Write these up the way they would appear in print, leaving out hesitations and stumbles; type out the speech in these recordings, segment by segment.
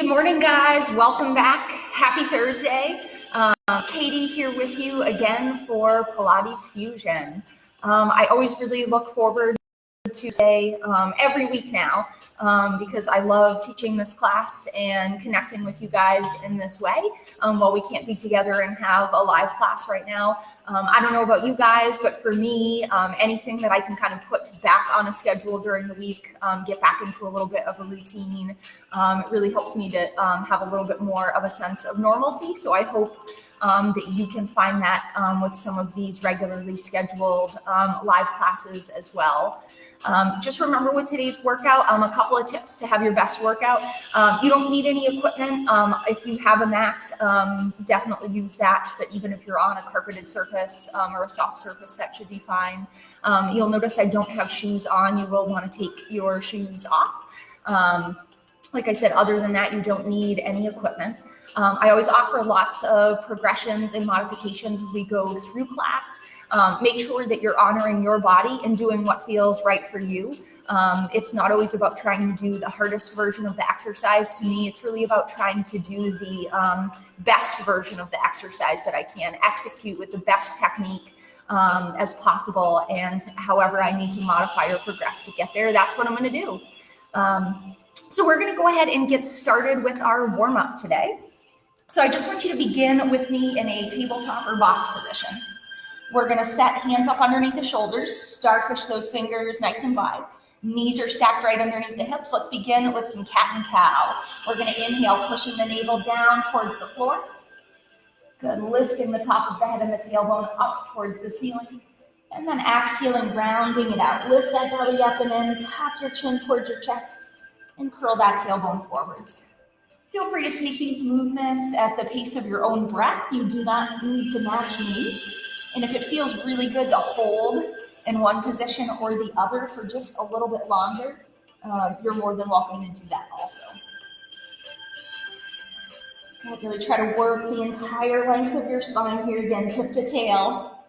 good morning, guys. Welcome back. Happy Thursday. Katie here with you again for Pilates Fusion. I always really look forward to say every week now because I love teaching this class and connecting with you guys in this way while we can't be together and have a live class right now. I don't know about you guys, but for me, anything that I can kind of put back on a schedule during the week, get back into a little bit of a routine, it really helps me to have a little bit more of a sense of normalcy. So I hope that you can find that with some of these regularly scheduled live classes as well. Just remember with today's workout, a couple of tips to have your best workout. You don't need any equipment. If you have a mat, definitely use that. But even if you're on a carpeted surface or a soft surface, that should be fine. You'll notice I don't have shoes on. You will want to take your shoes off. Like I said, other than that, you don't need any equipment. I always offer lots of progressions and modifications as we go through class. Make sure that you're honoring your body and doing what feels right for you. It's not always about trying to do the hardest version of the exercise. To me, it's really about trying to do the best version of the exercise that I can execute with the best technique as possible. And however I need to modify or progress to get there, that's what I'm going to do. So we're going to go ahead and get started with our warm-up today. So I just want you to begin with me in a tabletop or box position. We're going to set hands up underneath the shoulders, starfish those fingers nice and wide. Knees are stacked right underneath the hips. Let's begin with some cat and cow. We're going to inhale, pushing the navel down towards the floor. Good, lifting the top of the head and the tailbone up towards the ceiling. And then exhaling, rounding it out. Lift that belly up and in, tap your chin towards your chest, and curl that tailbone forwards. Feel free to take these movements at the pace of your own breath. You do not need to match me. And if it feels really good to hold in one position or the other for just a little bit longer, you're more than welcome to do that also. Good, really try to work the entire length of your spine here again, tip to tail.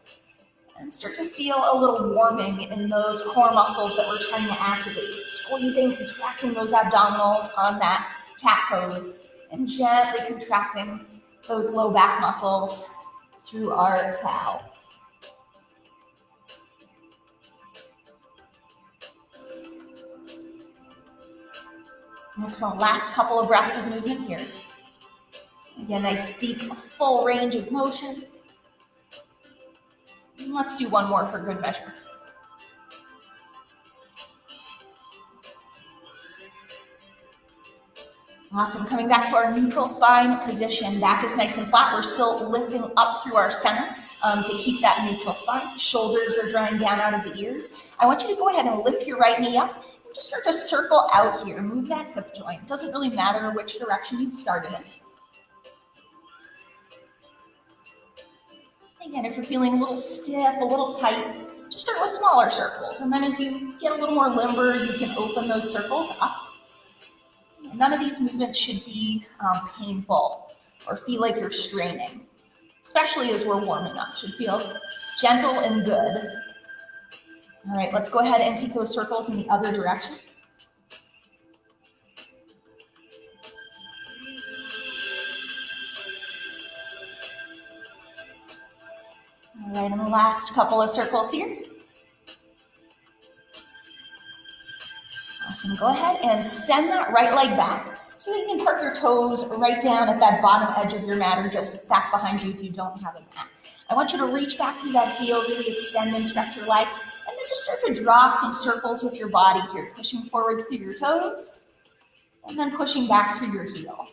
And start to feel a little warming in those core muscles that we're trying to activate. Squeezing, contracting those abdominals on that cat pose, and gently contracting those low back muscles through our cow. Excellent. Last couple of breaths of movement here. Again, nice deep, full range of motion. And let's do one more for good measure. Awesome. Coming back to our neutral spine position. Back is nice and flat. We're still lifting up through our center to keep that neutral spine. Shoulders are drawing down out of the ears. I want you to go ahead and lift your right knee up and just start to circle out here. Move that hip joint. It doesn't really matter which direction you started in. Again, if you're feeling a little stiff, a little tight, just start with smaller circles. And then as you get a little more limber, you can open those circles up. None of these movements should be painful or feel like you're straining, especially as we're warming up. Should feel gentle and good. All right, let's go ahead and take those circles in the other direction. All right, and the last couple of circles here. Awesome. Go ahead and send that right leg back so that you can park your toes right down at that bottom edge of your mat or just back behind you if you don't have a mat. I want you to reach back through that heel, really extend and stretch your leg, and then just start to draw some circles with your body here, pushing forwards through your toes and then pushing back through your heel.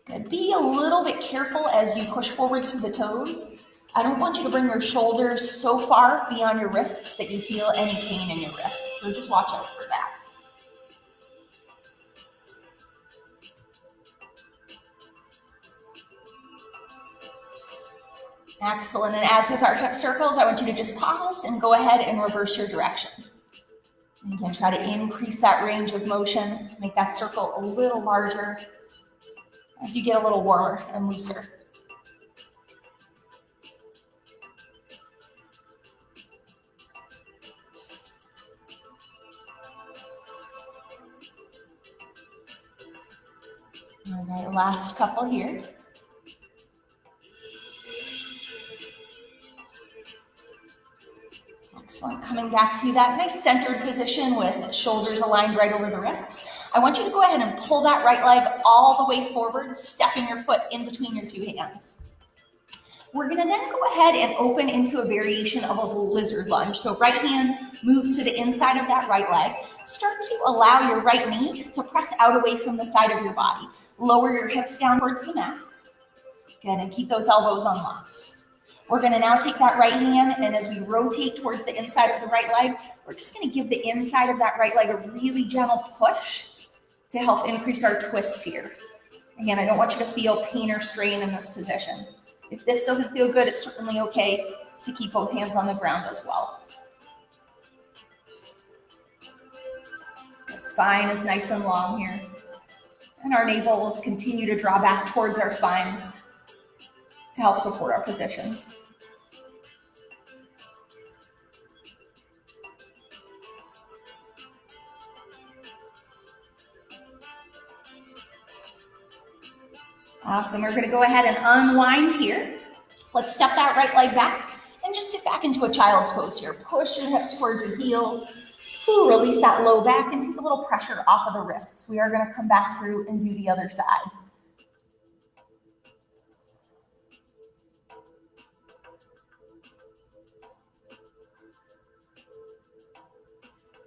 Good. Be a little bit careful as you push forward through the toes. I don't want you to bring your shoulders so far beyond your wrists that you feel any pain in your wrists. So just watch out for that. Excellent. And as with our hip circles, I want you to just pause and go ahead and reverse your direction. And again, try to increase that range of motion, make that circle a little larger as you get a little warmer and looser. All right, last couple here. Excellent. Coming back to that nice centered position with shoulders aligned right over the wrists. I want you to go ahead and pull that right leg all the way forward, stepping your foot in between your two hands. We're going to then go ahead and open into a variation of a lizard lunge. So right hand moves to the inside of that right leg. Start to allow your right knee to press out away from the side of your body. Lower your hips down towards the mat. Good, and keep those elbows unlocked. We're going to now take that right hand, and as we rotate towards the inside of the right leg, we're just going to give the inside of that right leg a really gentle push to help increase our twist here. Again, I don't want you to feel pain or strain in this position. If this doesn't feel good, it's certainly okay to keep both hands on the ground as well. The spine is nice and long here. And our navels continue to draw back towards our spines to help support our position. Awesome. We're going to go ahead and unwind here. Let's step that right leg back and just sit back into a child's pose here. Push your hips towards your heels. Release that low back and take a little pressure off of the wrists. We are going to come back through and do the other side.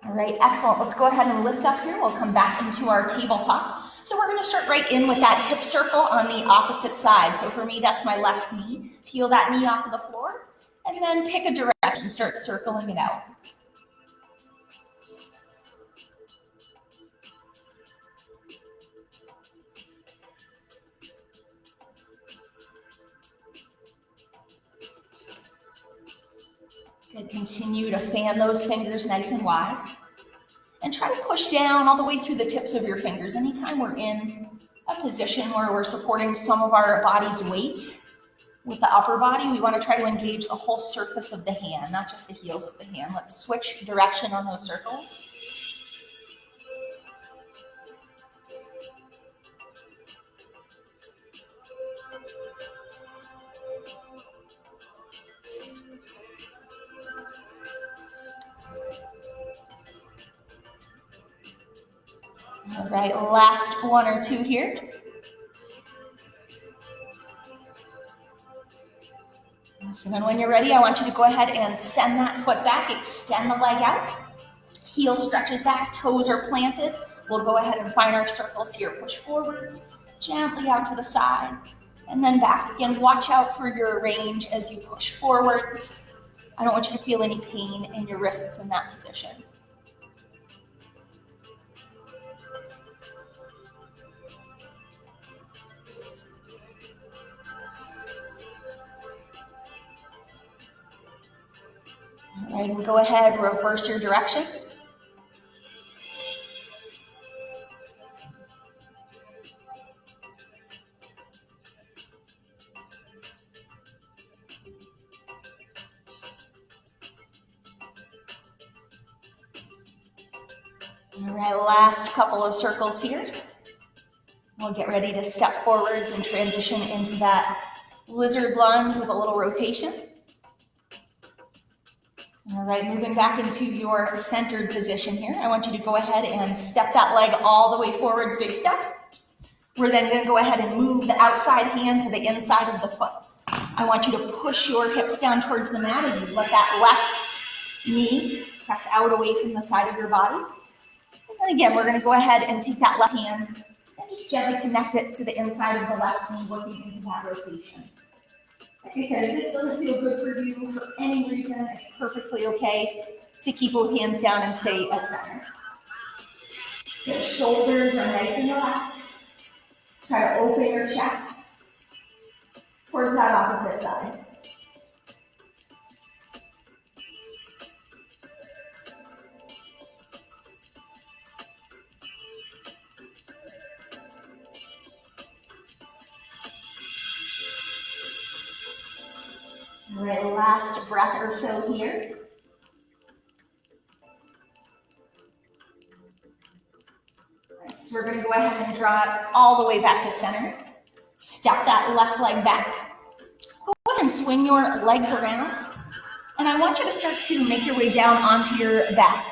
All right, excellent. Let's go ahead and lift up here. We'll come back into our tabletop. So we're going to start right in with that hip circle on the opposite side. So for me, that's my left knee. Peel that knee off of the floor and then pick a direction. Start circling it out. Good. Continue to fan those fingers nice and wide. And try to push down all the way through the tips of your fingers. Anytime we're in a position where we're supporting some of our body's weight with the upper body, we want to try to engage the whole surface of the hand, not just the heels of the hand. Let's switch direction on those circles. All right, last one or two here. So then when you're ready, I want you to go ahead and send that foot back, extend the leg out. Heel stretches back, toes are planted. We'll go ahead and find our circles here. Push forwards, gently out to the side, and then back. Again, watch out for your range as you push forwards. I don't want you to feel any pain in your wrists in that position. All right, and go ahead, reverse your direction. All right, last couple of circles here. We'll get ready to step forwards and transition into that lizard lunge with a little rotation. All right, moving back into your centered position here. I want you to go ahead and step that leg all the way forwards, big step. We're then going to go ahead and move the outside hand to the inside of the foot. I want you to push your hips down towards the mat as you let that left knee press out away from the side of your body. And again, we're going to go ahead and take that left hand and just gently connect it to the inside of the left knee, working into that rotation. Like I said, if this doesn't feel good for you for any reason, it's perfectly okay to keep both hands down and stay at center. Your shoulders are nice and relaxed. Try to open your chest towards that opposite side. All right, last breath or so here. All right, So we're gonna go ahead and draw it all the way back to center. Step that left leg back. Go ahead and swing your legs around. And I want you to start to make your way down onto your back.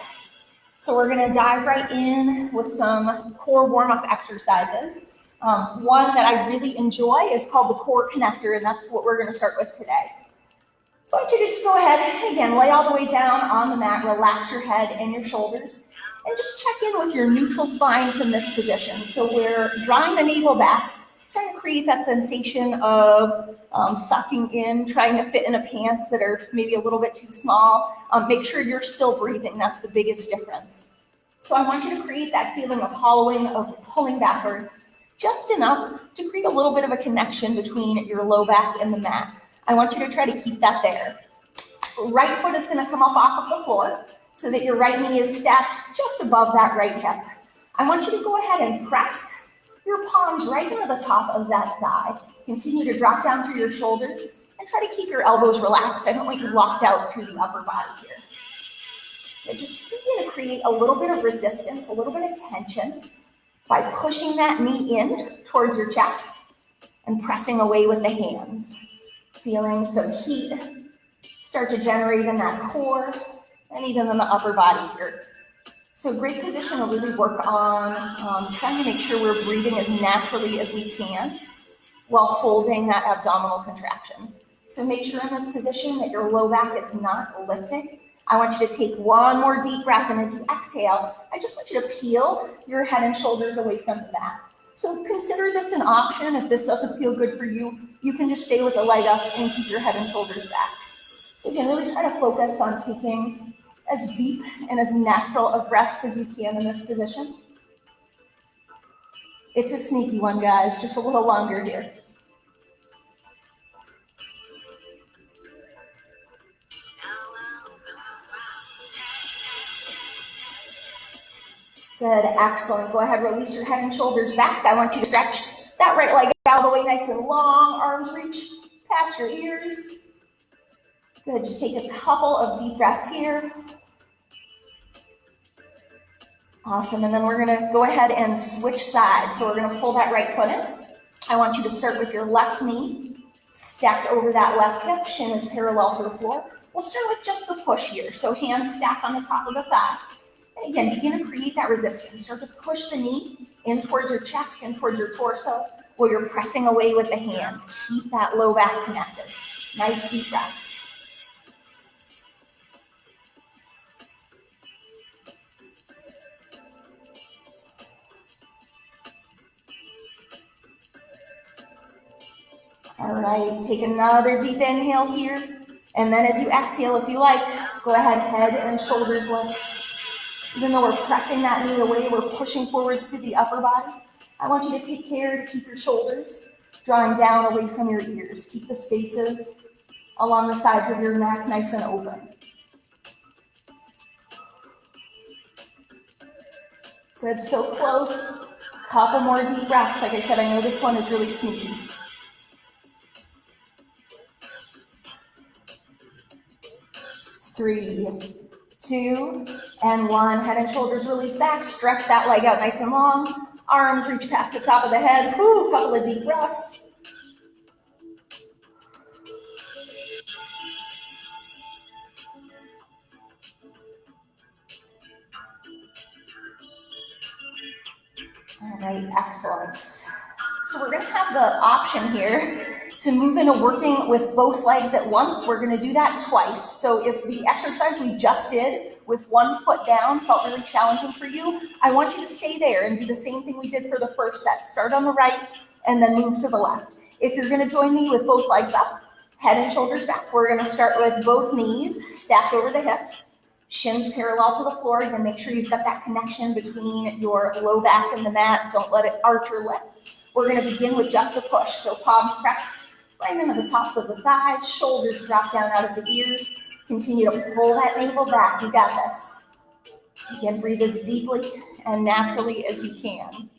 So we're gonna dive right in with some core warm-up exercises. One that I really enjoy is called the core connector, and that's what we're gonna start with today. So I want you to just go ahead, again, lay all the way down on the mat, relax your head and your shoulders, and just check in with your neutral spine from this position. So we're drawing the navel back, trying to create that sensation of sucking in, trying to fit in a pants that are maybe a little bit too small. Make sure you're still breathing. That's the biggest difference. So I want you to create that feeling of hollowing, of pulling backwards, just enough to create a little bit of a connection between your low back and the mat. I want you to try to keep that there. Right foot is going to come up off of the floor so that your right knee is stacked just above that right hip. I want you to go ahead and press your palms right into the top of that thigh. Continue to drop down through your shoulders and try to keep your elbows relaxed. I don't want you locked out through the upper body here. But just begin to create a little bit of resistance, a little bit of tension by pushing that knee in towards your chest and pressing away with the hands. Feeling some heat start to generate in that core and even in the upper body here. So great position to really work on trying to make sure we're breathing as naturally as we can while holding that abdominal contraction. So make sure in this position that your low back is not lifting. I want you to take one more deep breath, and as you exhale, I just want you to peel your head and shoulders away from the mat. So consider this an option. If this doesn't feel good for you, you can just stay with the leg up and keep your head and shoulders back. So again, really try to focus on taking as deep and as natural of breaths as you can in this position. It's a sneaky one, guys, just a little longer here. Good, excellent. Go ahead, release your head and shoulders back. I want you to stretch that right leg out all the way nice and long. Arms reach past your ears. Good, just take a couple of deep breaths here. Awesome, and then we're gonna go ahead and switch sides. So we're gonna pull that right foot in. I want you to start with your left knee stacked over that left hip. Shin is parallel to the floor. We'll start with just the push here. So hands stacked on the top of the thigh. And again, begin to create that resistance. Start to push the knee in towards your chest and towards your torso while you're pressing away with the hands. Keep that low back connected. Nice deep breaths. All right, take another deep inhale here. And then as you exhale, if you like, go ahead, head and shoulders lift. Even though we're pressing that knee away, we're pushing forwards through the upper body. I want you to take care to keep your shoulders drawing down away from your ears. Keep the spaces along the sides of your neck nice and open. Good, so close. A couple more deep breaths. Like I said, I know this one is really sneaky. Three, 2, and 1. Head and shoulders release back. Stretch that leg out nice and long. Arms reach past the top of the head. Whew, couple of deep breaths. All right, excellent. So we're going to have the option here to move into working with both legs at once. We're going to do that twice. So if the exercise we just did with one foot down felt really challenging for you, I want you to stay there and do the same thing we did for the first set. Start on the right and then move to the left. If you're going to join me with both legs up, head and shoulders back, we're going to start with both knees stacked over the hips. Shins parallel to the floor. Again, make sure you've got that connection between your low back and the mat. Don't let it arch or lift. We're going to begin with just the push. So palms press right into the tops of the thighs. Shoulders drop down out of the ears. Continue to pull that navel back. You got this. Again, breathe as deeply and naturally as you can.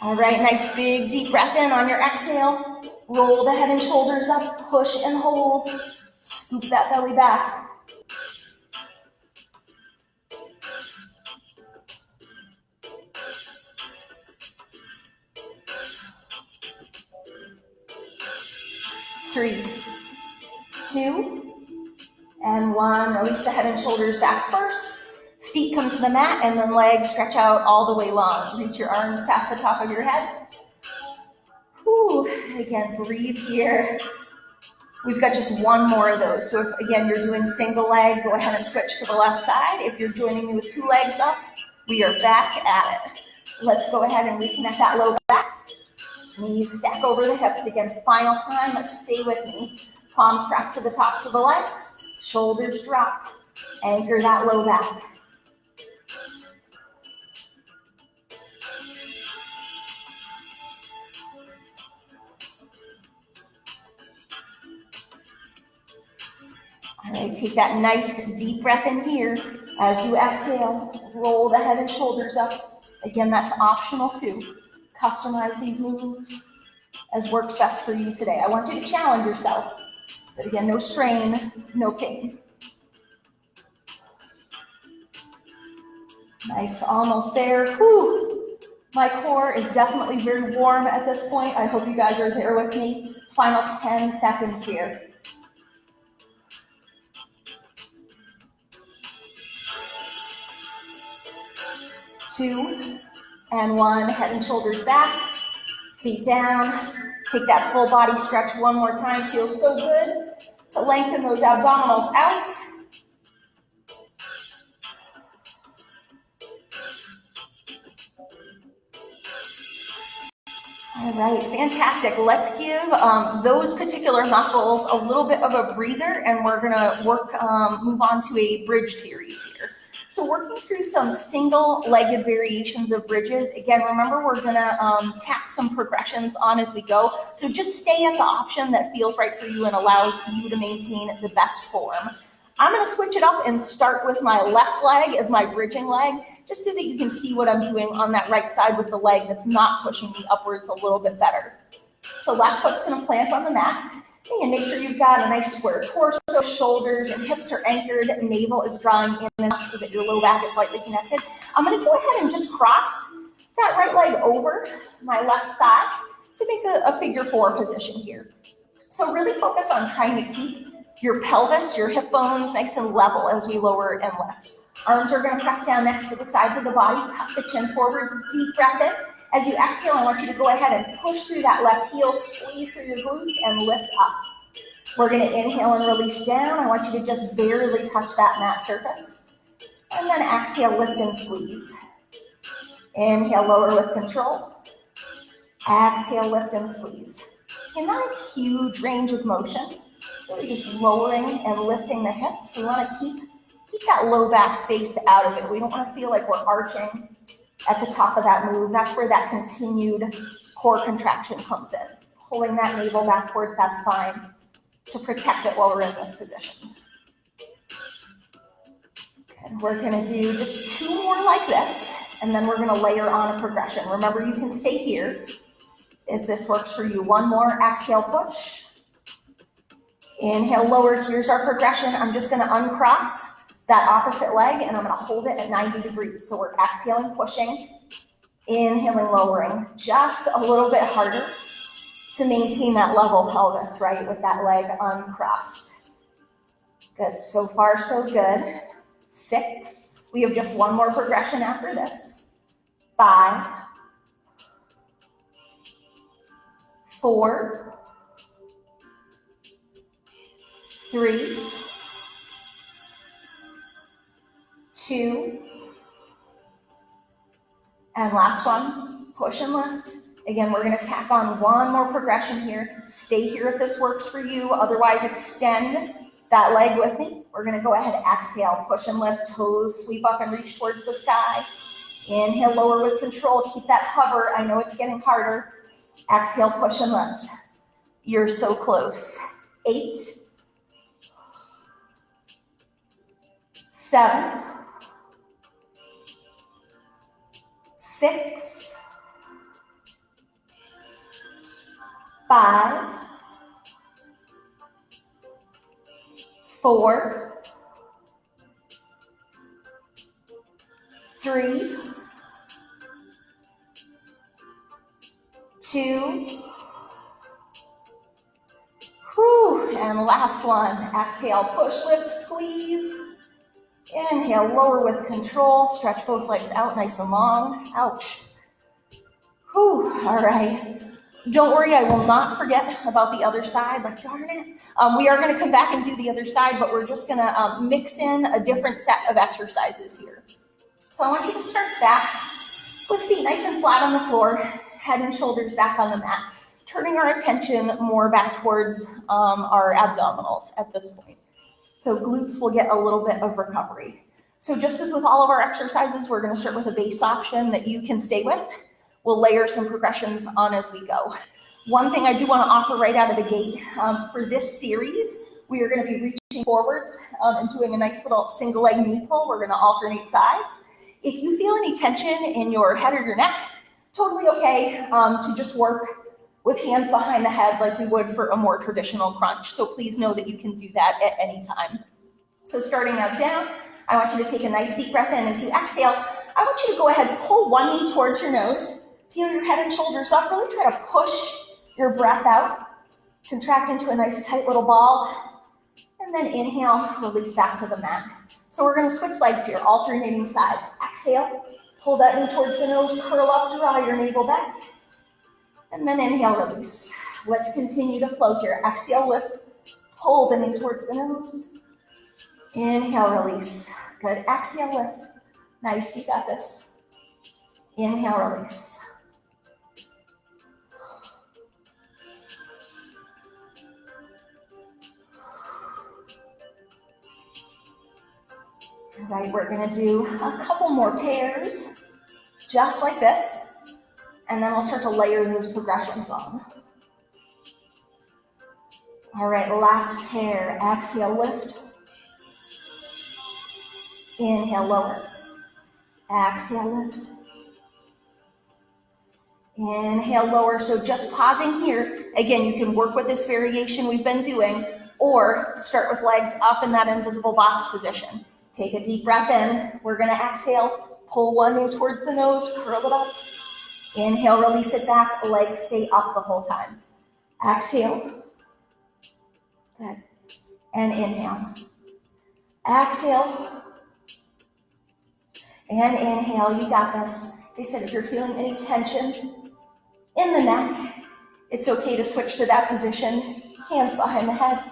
All right, nice big deep breath in on your exhale. Roll the head and shoulders up, push and hold. Scoop that belly back. Three, two, and one. Release the head and shoulders back first. Feet come to the mat, and then legs stretch out all the way long. Reach your arms past the top of your head. Whew. Again, breathe here. We've got just one more of those. So if, again, you're doing single leg, go ahead and switch to the left side. If you're joining me with two legs up, we are back at it. Let's go ahead and reconnect that low back. Knees stack over the hips. Again, final time. Let's stay with me. Palms press to the tops of the legs. Shoulders drop. Anchor that low back. All right, take that nice deep breath in here. As you exhale, roll the head and shoulders up. Again, that's optional too. Customize these moves as works best for you today. I want you to challenge yourself. But again, no strain, no pain. Nice, almost there. Whew. My core is definitely very warm at this point. I hope you guys are there with me. Final 10 seconds here. 2 and 1, head and shoulders back, feet down. Take that full body stretch one more time. Feels so good to lengthen those abdominals out. All right, fantastic. Let's give those particular muscles a little bit of a breather, and we're gonna move on to a bridge series here. So working through some single-legged variations of bridges. Again, remember we're gonna tack some progressions on as we go. So just stay at the option that feels right for you and allows you to maintain the best form. I'm gonna switch it up and start with my left leg as my bridging leg, just so that you can see what I'm doing on that right side with the leg that's not pushing me upwards a little bit better. So left foot's gonna plant on the mat. And make sure you've got a nice square torso, shoulders and hips are anchored, navel is drawing in enough so that your low back is slightly connected. I'm gonna go ahead and just cross that right leg over my left thigh to make a figure 4 position here. So really focus on trying to keep your pelvis, your hip bones nice and level as we lower and lift. Arms are gonna press down next to the sides of the body, tuck the chin forwards, deep breath in. As you exhale, I want you to go ahead and push through that left heel, squeeze through your glutes, and lift up. We're gonna inhale and release down. I want you to just barely touch that mat surface. And then exhale, lift and squeeze. Inhale, lower with control. Exhale, lift and squeeze. So not a huge range of motion, really just lowering and lifting the hips. We wanna keep that low back space out of it. We don't wanna feel like we're arching at the top of that move. That's where that continued core contraction comes in. Pulling that navel backwards, that's fine, to protect it while we're in this position. And we're gonna do just 2 more like this, and then we're gonna layer on a progression. Remember, you can stay here if this works for you. 1 more, exhale, push. Inhale, lower, here's our progression. I'm just gonna uncross that opposite leg, and I'm gonna hold it at 90 degrees. So we're exhaling, pushing, inhaling, lowering, just a little bit harder to maintain that level pelvis, right, with that leg uncrossed. Good, so far so good. 6, we have just 1 more progression after this. 5, 4, 3, 2, and last one, push and lift. Again, we're gonna tack on 1 more progression here. Stay here if this works for you. Otherwise, extend that leg with me. We're gonna go ahead, exhale, push and lift, toes sweep up and reach towards the sky. Inhale, lower with control, keep that hover. I know it's getting harder. Exhale, push and lift. You're so close. 8, 7, 6, 5, 4, 3, 2, whew, and last one. Exhale, push, lift, squeeze. Inhale, lower with control. Stretch both legs out nice and long. Ouch. Whew, all right. Don't worry, I will not forget about the other side. Like, darn it. We are going to come back and do the other side, but we're just going to mix in a different set of exercises here. So I want you to start back with feet nice and flat on the floor, head and shoulders back on the mat, turning our attention more back towards our abdominals at this point. So glutes will get a little bit of recovery. So just as with all of our exercises, we're going to start with a base option that you can stay with. We'll layer some progressions on as we go. One thing I do want to offer right out of the gate, for this series, we are going to be reaching forwards and doing a nice little single leg knee pull. We're going to alternate sides. If you feel any tension in your head or your neck, totally okay to just work with hands behind the head like we would for a more traditional crunch. So please know that you can do that at any time. So starting out down, I want you to take a nice deep breath in. As you exhale, I want you to go ahead and pull one knee towards your nose. Feel your head and shoulders up. Really try to push your breath out. Contract into a nice tight little ball. And then inhale, release back to the mat. So we're going to switch legs here, alternating sides. Exhale, pull that knee towards the nose, curl up, draw your navel back. And then inhale, release. Let's continue to flow here. Exhale, lift, pull the knee towards the nose. Inhale, release. Good. Exhale, lift. Nice, you got this. Inhale, release. All right, we're going to do a couple more pairs, just like this, and then we'll start to layer those progressions on. All right, last pair. Exhale, lift. Inhale, lower. Exhale, lift. Inhale, lower. So just pausing here. Again, you can work with this variation we've been doing, or start with legs up in that invisible box position. Take a deep breath in. We're going to exhale, pull one knee towards the nose, curl it up. Inhale, release it back. Legs stay up the whole time. Exhale. Good. And inhale. Exhale. And inhale. You got this. They said if you're feeling any tension in the neck, it's okay to switch to that position. Hands behind the head.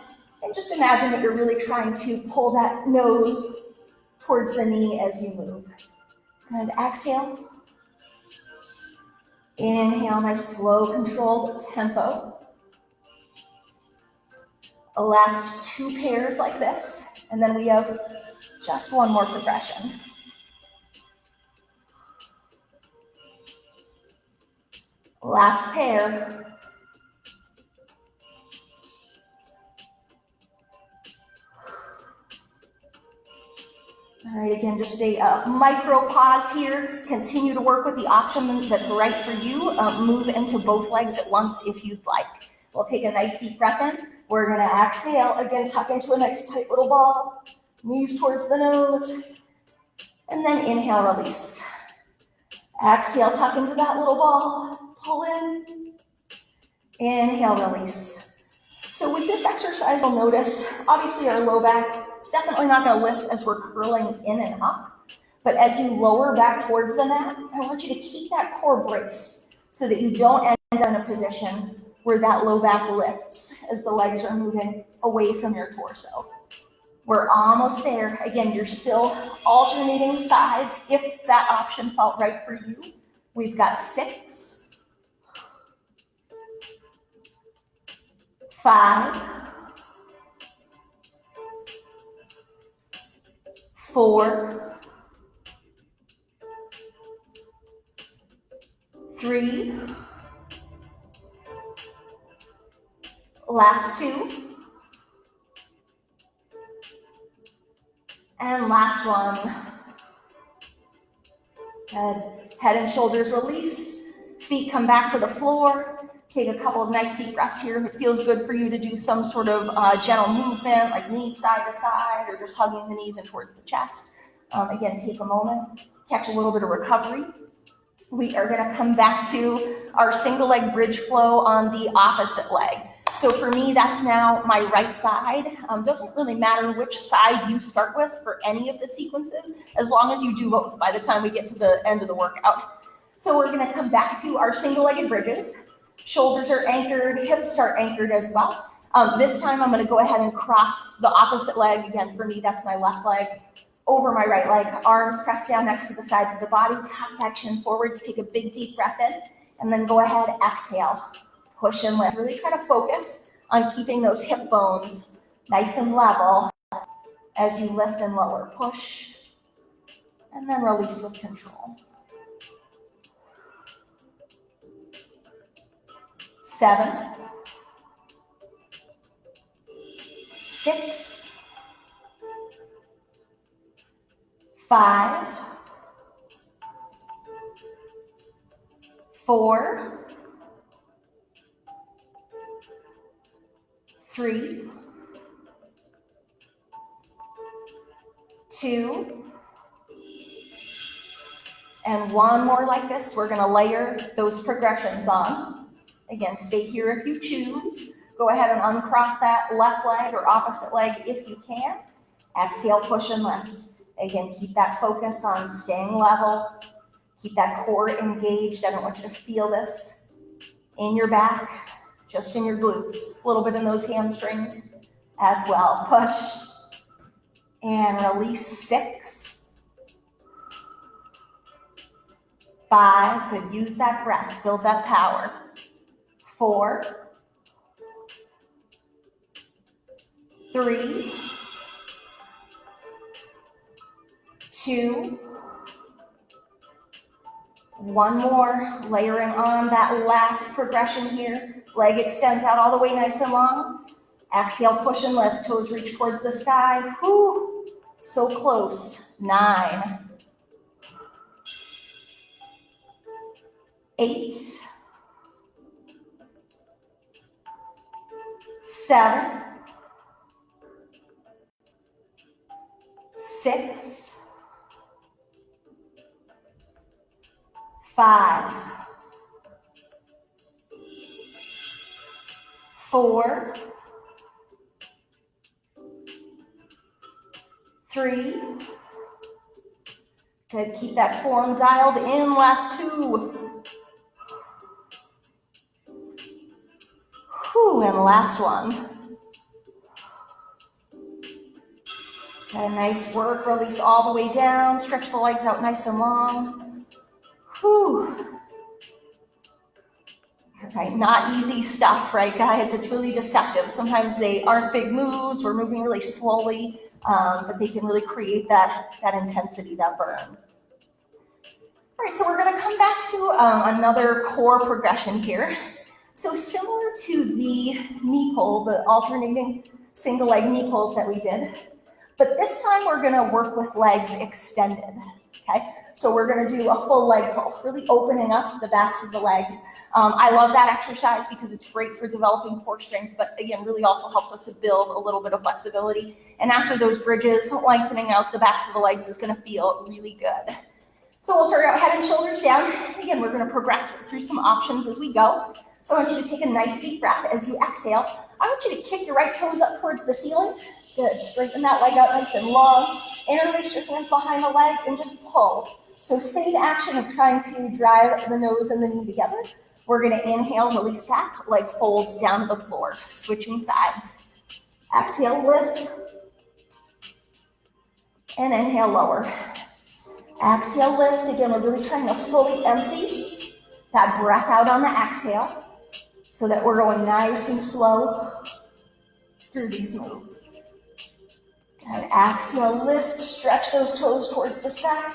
And just imagine that you're really trying to pull that nose towards the knee as you move. Good. Exhale. Inhale, nice slow controlled tempo. The last two pairs like this, and then we have just one more progression. Last pair. All right, again, just a micro pause here. Continue to work with the option that's right for you. Move into both legs at once if you'd like. We'll take a nice deep breath in. We're going to exhale. Again, tuck into a nice tight little ball. Knees towards the nose. And then inhale, release. Exhale, tuck into that little ball. Pull in. Inhale, release. So with this exercise, you'll notice, obviously our low back, it's definitely not going to lift as we're curling in and up. But as you lower back towards the mat, I want you to keep that core braced so that you don't end up in a position where that low back lifts as the legs are moving away from your torso. We're almost there. Again, you're still alternating sides if that option felt right for you. We've got 6, 5, 4, 3, last 2, and last one. Good. Head and shoulders release, feet come back to the floor. Take a couple of nice deep breaths here. If it feels good for you to do some sort of gentle movement, like knees side to side, or just hugging the knees in towards the chest. Again, take a moment, catch a little bit of recovery. We are gonna come back to our single leg bridge flow on the opposite leg. So for me, that's now my right side. Doesn't really matter which side you start with for any of the sequences, as long as you do both by the time we get to the end of the workout. So we're gonna come back to our single-legged bridges. Shoulders are anchored, hips are anchored as well. This time I'm gonna go ahead and cross the opposite leg. Again, for me, that's my left leg over my right leg. Arms pressed down next to the sides of the body, tuck that chin forwards, take a big deep breath in, and then go ahead, exhale. Push and lift. Really try to focus on keeping those hip bones nice and level as you lift and lower. Push, and then release with control. 7, 6, 5, 4, 3, 2, and one more like this. We're going to layer those progressions on. Again, stay here if you choose. Go ahead and uncross that left leg or opposite leg if you can. Exhale, push and lift. Again, keep that focus on staying level. Keep that core engaged. I don't want you to feel this in your back, just in your glutes, a little bit in those hamstrings as well. Push and release. 6, 5, good, use that breath, build that power. 4, 3, 2, one more, layering on that last progression here. Leg extends out all the way nice and long. Exhale, push and lift, toes reach towards the sky. Whew, so close. 9, 8, 7, 6, 5, 4, 3, good, keep that form dialed in, last 2, whew, and last one. Okay, nice work, release all the way down, stretch the legs out nice and long. Whew. Right, not easy stuff, right, guys? It's really deceptive. Sometimes they aren't big moves. We're moving really slowly, but they can really create that intensity, that burn. All right, so we're going to come back to another core progression here. So similar to the knee pull, the alternating single leg knee pulls that we did, but this time we're going to work with legs extended. Okay, so we're going to do a full leg pull, really opening up the backs of the legs. I love that exercise because it's great for developing core strength, but again, really also helps us to build a little bit of flexibility. And after those bridges, lengthening out the backs of the legs is going to feel really good. So we'll start out head and shoulders down. Again, we're going to progress through some options as we go. So I want you to take a nice deep breath as you exhale. I want you to kick your right toes up towards the ceiling. Good, straighten that leg out nice and long. Interlace your hands behind the leg and just pull. So same action of trying to drive the nose and the knee together. We're going to inhale, release back, leg folds down to the floor, switching sides. Exhale, lift. And inhale, lower. Exhale, lift. Again, we're really trying to fully empty that breath out on the exhale so that we're going nice and slow through these moves. And exhale, lift, stretch those toes towards the sky.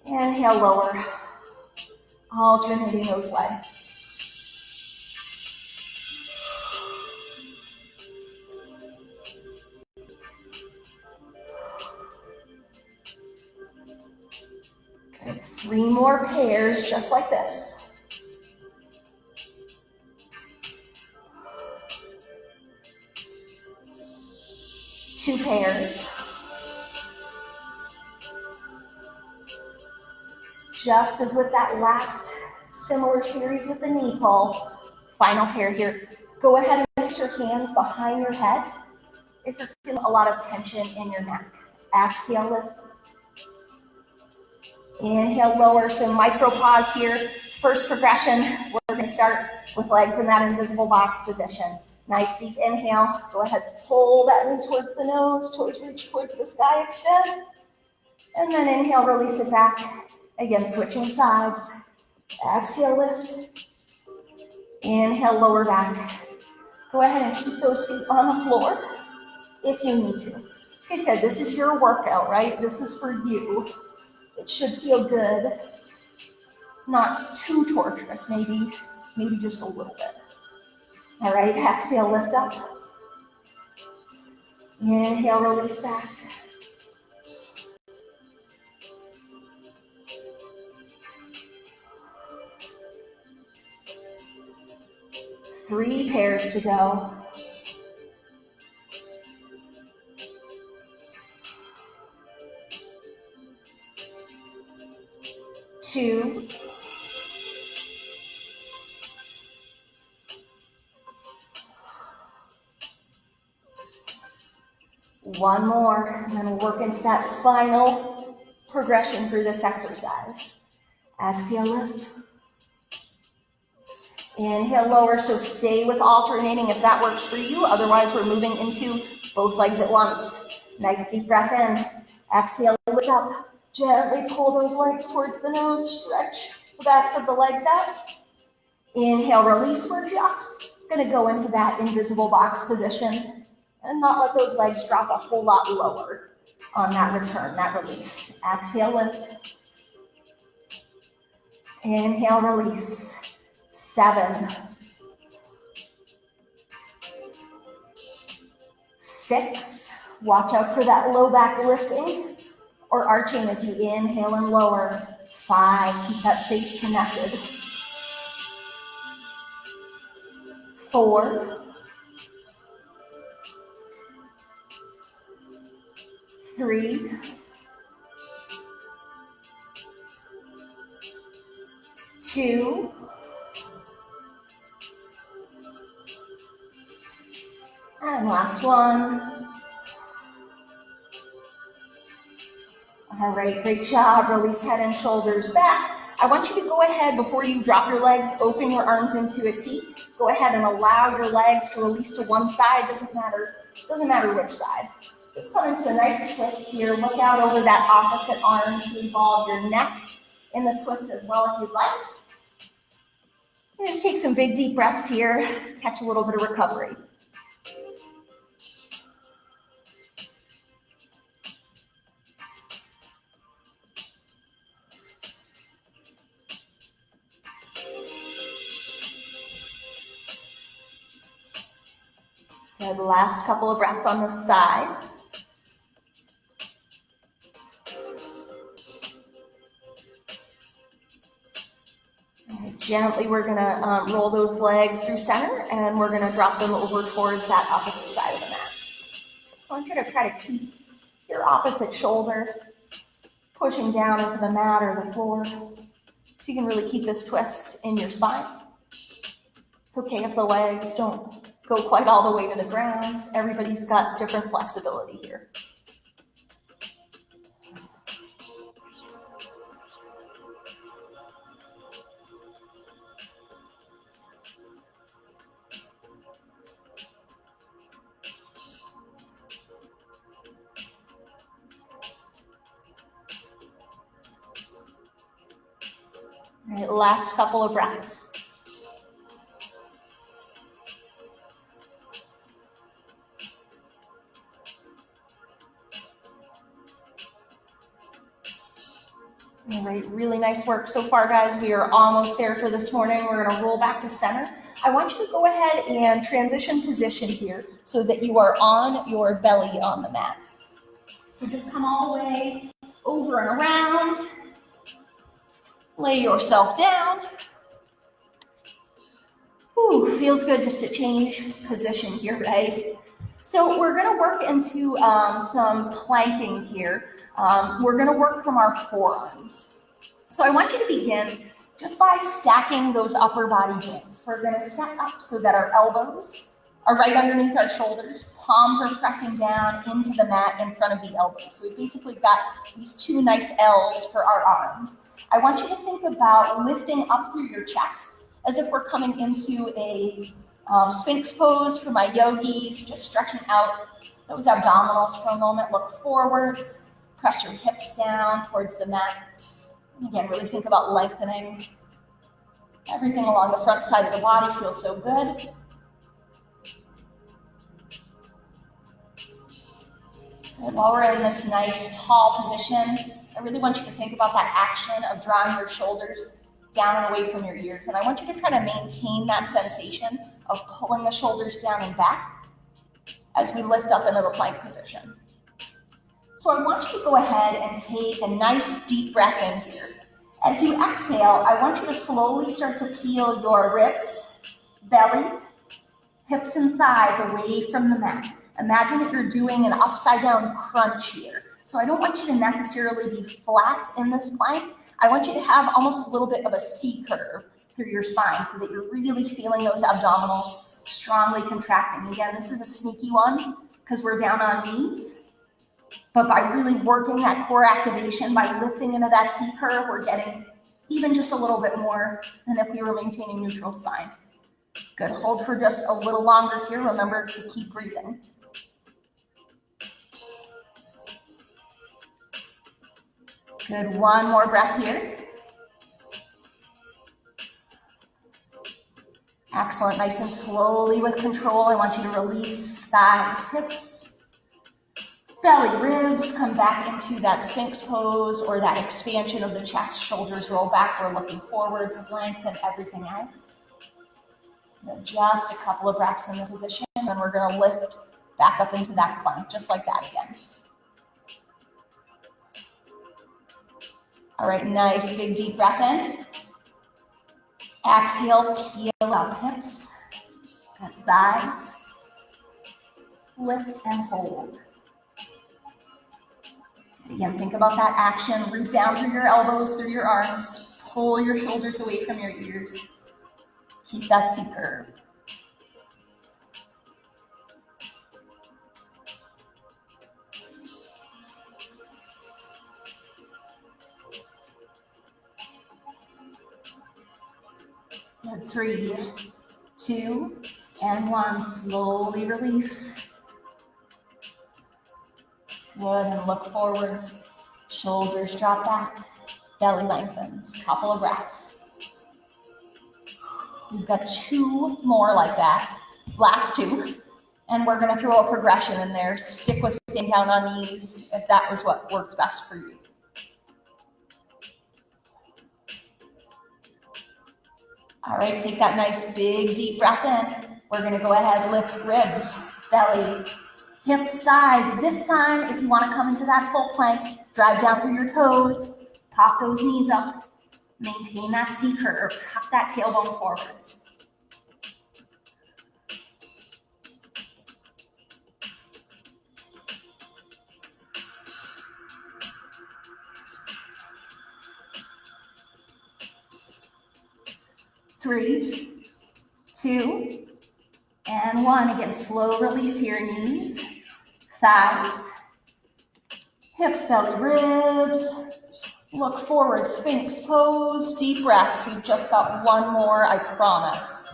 Inhale, lower. Alternating those legs. Okay, 3 more pairs, just like this. 2 pairs. Just as with that last similar series with the knee pull, final pair here. Go ahead and place your hands behind your head if you're feeling a lot of tension in your neck. Axial lift. Inhale, lower, so micro pause here. First progression, we're going to start with legs in that invisible box position. Nice deep inhale. Go ahead, pull that knee towards the nose, reach towards the sky, extend. And then inhale, release it back. Again, switching sides. Axial lift. Inhale, lower back. Go ahead and keep those feet on the floor if you need to. Like I said, this is your workout, right? This is for you. It should feel good. Not too torturous, maybe just a little bit. All right, exhale, lift up. Inhale, release back. Three pairs to go. Two. One more, and then we'll work into that final progression through this exercise. Axial lift. Inhale, lower, so stay with alternating if that works for you. Otherwise, we're moving into both legs at once. Nice deep breath in. Exhale, lift up. Gently pull those legs towards the nose. Stretch the backs of the legs out. Inhale, release. We're just going to go into that invisible box position and not let those legs drop a whole lot lower on that return, that release. Exhale, lift. Inhale, release. 7, 6, watch out for that low back lifting or arching as you inhale and lower. 5, keep that space connected. 4, 3, 2, and last one. All right, great job. Release head and shoulders back. I want you to go ahead before you drop your legs, open your arms into a T. Go ahead and allow your legs to release to one side. Doesn't matter which side. Just come into a nice twist here. Look out over that opposite arm to involve your neck in the twist as well if you'd like. And just take some big deep breaths here. Catch a little bit of recovery. Good, last couple of breaths on this side. Right, gently, we're gonna roll those legs through center and we're gonna drop them over towards that opposite side of the mat. So I want you to try to keep your opposite shoulder pushing down into the mat or the floor so you can really keep this twist in your spine. It's okay if the legs don't go quite all the way to the ground. Everybody's got different flexibility here. All right, last couple of breaths. All right, really nice work so far, guys. We are almost there for this morning. We're going to roll back to center. I want you to go ahead and transition position here so that you are on your belly on the mat. So just come all the way over and around. Lay yourself down. Ooh, feels good just to change position here, right? So we're going to work into some planking here. We're going to work from our forearms. So I want you to begin just by stacking those upper body joints. We're going to set up so that our elbows are right underneath our shoulders. Palms are pressing down into the mat in front of the elbows. So we've basically got these two nice L's for our arms. I want you to think about lifting up through your chest as if we're coming into a Sphinx pose for my yogis, just stretching out those abdominals for a moment. Look forwards, press your hips down towards the mat. And again, really think about lengthening. Everything along the front side of the body feels so good. And while we're in this nice tall position, I really want you to think about that action of drawing your shoulders down and away from your ears. And I want you to kind of maintain that sensation of pulling the shoulders down and back as we lift up into the plank position. So I want you to go ahead and take a nice deep breath in here. As you exhale, I want you to slowly start to peel your ribs, belly, hips and thighs away from the mat. Imagine that you're doing an upside down crunch here. So I don't want you to necessarily be flat in this plank. I want you to have almost a little bit of a C curve through your spine so that you're really feeling those abdominals strongly contracting. Again, this is a sneaky one because we're down on knees. But by really working that core activation, by lifting into that C curve, we're getting even just a little bit more than if we were maintaining neutral spine. Good, hold for just a little longer here. Remember to keep breathing. Good, one more breath here. Excellent, nice and slowly with control. I want you to release thighs, hips, belly, ribs, come back into that Sphinx pose or that expansion of the chest, shoulders roll back. We're looking forwards, lengthen everything out. Just a couple of breaths in this position, and then we're going to lift back up into that plank, just like that again. All right, nice big deep breath in. Exhale, peel up hips, good thighs. Lift and hold. Again, think about that action. Root down through your elbows, through your arms. Pull your shoulders away from your ears. Keep that C curve. Good, 3, 2, and 1. Slowly release. Good, and look forwards. Shoulders drop back. Belly lengthens. Couple of breaths. We've got 2 more like that. Last 2. And we're going to throw a progression in there. Stick with staying down on knees if that was what worked best for you. All right, take that nice big deep breath in. We're going to go ahead and lift ribs, belly, hips, thighs. This time, if you want to come into that full plank, drive down through your toes, pop those knees up, maintain that C curve, tuck that tailbone forwards. Three, 2, and 1. Again, slow release here, knees, thighs, hips, belly, ribs. Look forward, Sphinx pose, deep breaths. We've just got 1 more, I promise.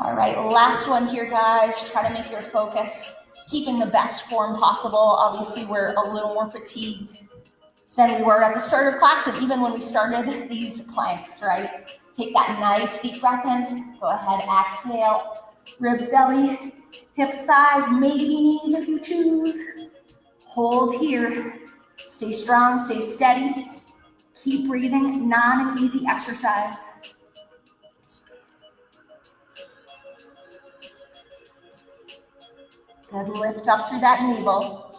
All right, last one here, guys. Try to make your focus keeping the best form possible. Obviously, we're a little more fatigued than we were at the start of class, and even when we started these planks, right? Take that nice deep breath in. Go ahead, exhale. Ribs, belly, hips, thighs, maybe knees if you choose. Hold here. Stay strong, stay steady. Keep breathing, not an easy exercise. Good, lift up through that navel.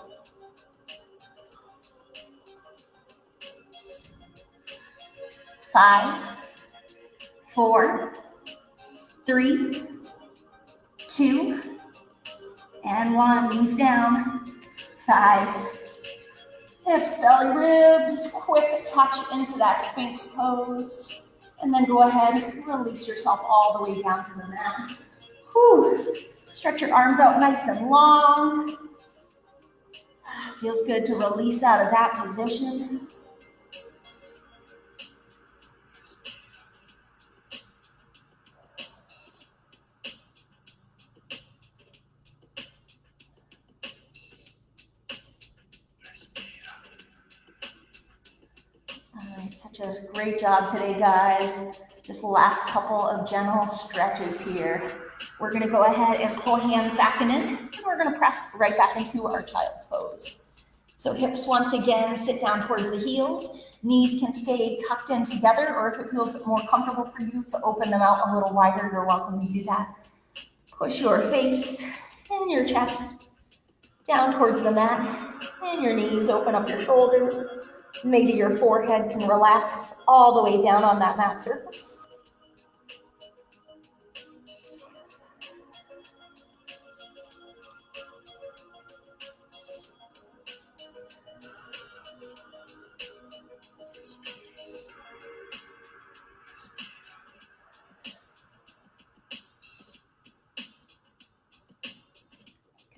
5, 4, 3, 2, and 1. Knees down, thighs, hips, belly, ribs. Quick touch into that Sphinx pose. And then go ahead and release yourself all the way down to the mat. Whew. Stretch your arms out nice and long. Feels good to release out of that position. All right, such a great job today, guys. Just last couple of gentle stretches here. We're gonna go ahead and pull hands back and in, and we're gonna press right back into our child's pose. So hips once again, sit down towards the heels. Knees can stay tucked in together, or if it feels more comfortable for you to open them out a little wider, you're welcome to do that. Push your face and your chest down towards the mat, and your knees, open up your shoulders. Maybe your forehead can relax all the way down on that mat surface.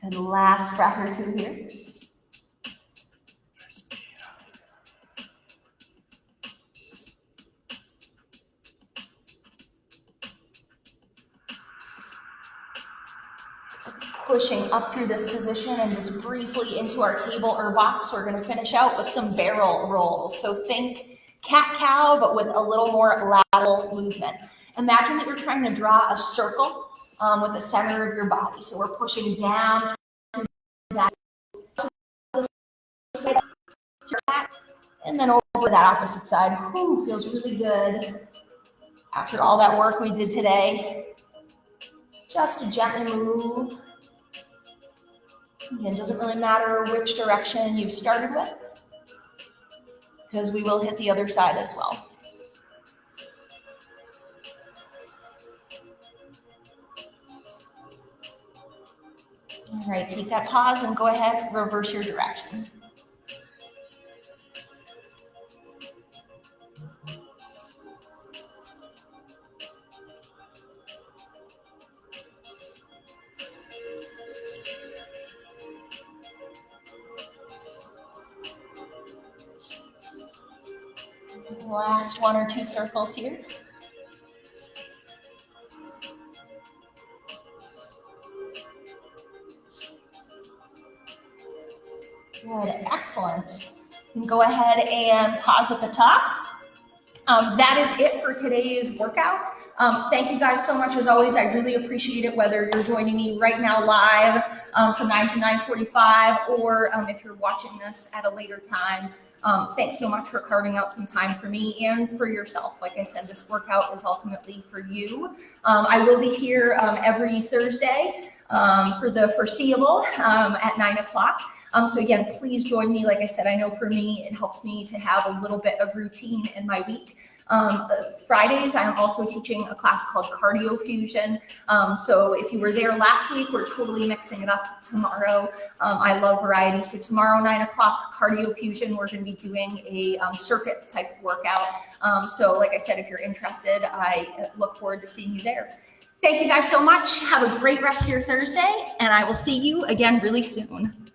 Good, last breath or two here. Pushing up through this position and just briefly into our table or box. We're going to finish out with some barrel rolls. So think cat-cow, but with a little more lateral movement. Imagine that you're trying to draw a circle with the center of your body. So we're pushing down through that, and then over that opposite side. Whew, feels really good. After all that work we did today, just to gently move. Again, it doesn't really matter which direction you started with, because we will hit the other side as well. All right, take that pause and go ahead, reverse your direction. Last one or two circles here. Good, excellent. You can go ahead and pause at the top. That is it for today's workout. Thank you guys so much. As always, I really appreciate it, whether you're joining me right now live from 9 to 9:45, or if you're watching this at a later time. Thanks so much for carving out some time for me and for yourself. Like I said, this workout is ultimately for you. I will be here every Thursday for the foreseeable at 9 o'clock. So again, please join me. Like I said, I know for me, it helps me to have a little bit of routine in my week. Fridays, I'm also teaching a class called Cardio Fusion. So if you were there last week, we're totally mixing it up tomorrow. I love variety. So tomorrow, 9 o'clock, Cardio Fusion, we're going to be doing a circuit type workout. So like I said, if you're interested, I look forward to seeing you there. Thank you guys so much. Have a great rest of your Thursday, and I will see you again really soon.